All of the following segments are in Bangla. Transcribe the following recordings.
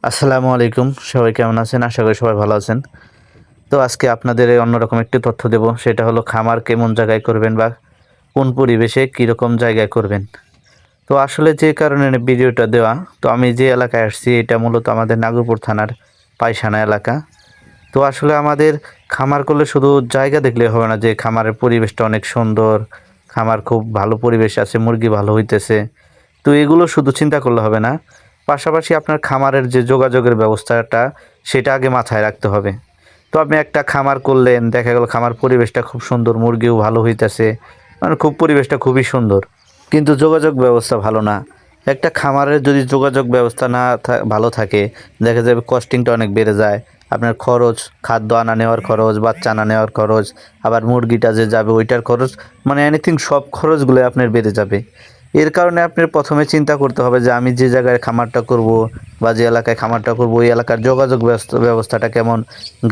আসসালামু আলাইকুম। সবাই কেমন আছেন? আশা করি সবাই ভালো আছেন। তো আজকে আপনাদের অন্যরকম একটি তথ্য দেব। সেটা হলো খামার কেমন জায়গায় করবেন বা কোন পরিবেশে কীরকম জায়গায় করবেন। তো আসলে যে কারণে ভিডিওটা দেওয়া, তো আমি যে এলাকায় আসছি এটা মূলত আমাদের নাগরপুর থানার পায়সানা এলাকা। তো আসলে আমাদের খামার করলে শুধু জায়গা দেখলে হবে না যে খামারের পরিবেশটা অনেক সুন্দর, খামার খুব ভালো পরিবেশ আছে, মুরগি ভালো হইতেছে। তো এগুলো শুধু চিন্তা করলে হবে না। পাশাপাশি আপনার খামারের যে যোগাযোগের ব্যবস্থাটা সেটা আগে মাথায় রাখতে হবে। তো আপনি একটা খামার করলেন, দেখা গেল খামার পরিবেশটা খুব সুন্দর, মুরগিও ভালো হইতেছে, মানে খুব পরিবেশটা খুবই সুন্দর। কিন্তু যোগাযোগ ব্যবস্থা ভালো না। একটা খামারের যদি যোগাযোগ ব্যবস্থা না ভালো থাকে, দেখা যাবে কস্টিংটা অনেক বেড়ে যায়। আপনার খরচ, খাদ্য আনা নেওয়ার খরচ, বাচ্চা আনা নেওয়ার খরচ, আবার মুরগিটা যে যাবে ওইটার খরচ, মানে এনিথিং সব খরচগুলো আপনার বেড়ে যাবে। এর কারণে আপনার প্রথমে চিন্তা করতে হবে যে আমি যে জায়গায় খামারটা করব বা যে এলাকায় খামারটা করব ওই এলাকার যোগাযোগ ব্যবস্থাটা কেমন,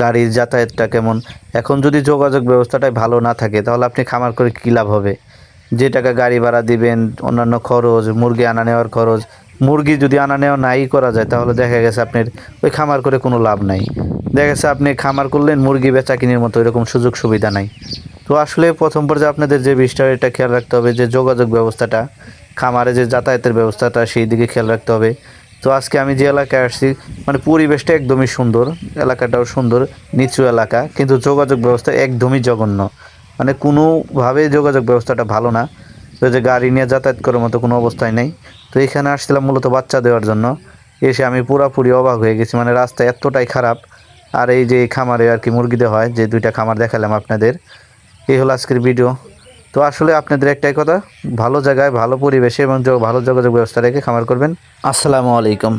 গাড়ির যাতায়াতটা কেমন। এখন যদি যোগাযোগ ব্যবস্থাটাই ভালো না থাকে তাহলে আপনি খামার করে কী লাভ হবে? যে টাকা গাড়ি ভাড়া দিবেন, অন্যান্য খরচ, মুরগি আনা নেওয়ার খরচ, মুরগি যদি আনা নেওয়া নাই করা যায় তাহলে দেখা গেছে আপনার ওই খামার করে কোনো লাভ নাই। দেখা গেছে আপনি খামার করলেন, মুরগি বেচা কিনির মতো এরকম সুযোগ সুবিধা নাই। তো আসলে প্রথম পর্যায়ে আপনাদের যে বিষয়টা এটা খেয়াল রাখতে হবে যে যোগাযোগ ব্যবস্থাটা, খামারে যে যাতায়াতের ব্যবস্থাটা সেই দিকে খেয়াল রাখতে হবে। তো আজকে আমি যে এলাকায় আসছি, মানে পরিবেশটা একদমই সুন্দর, এলাকাটাও সুন্দর, নিচু এলাকা, কিন্তু যোগাযোগ ব্যবস্থা একদমই জঘন্য। মানে কোনোভাবেই যোগাযোগ ব্যবস্থাটা ভালো না। তো যে গাড়ি নিয়ে যাতায়াত করার মতো কোনো অবস্থায় নেই। তো এখানে আসছিলাম মূলত বাচ্চা দেওয়ার জন্য। এসে আমি পুরাপুরি অবাক হয়ে গেছি, মানে রাস্তা এতটাই খারাপ। আর এই যে খামারে আর কি মুরগি দেওয়া হয়, যে দুইটা খামার দেখালাম আপনাদের, এই হলো আজকের ভিডিও। তো আসলে আপনাদের একটাই কথা, ভালো জায়গায় ভালো পরিবেশে এবং ভালো যোগাযোগ ব্যবস্থা রেখে খামার করবেন। আসসালামু আলাইকুম।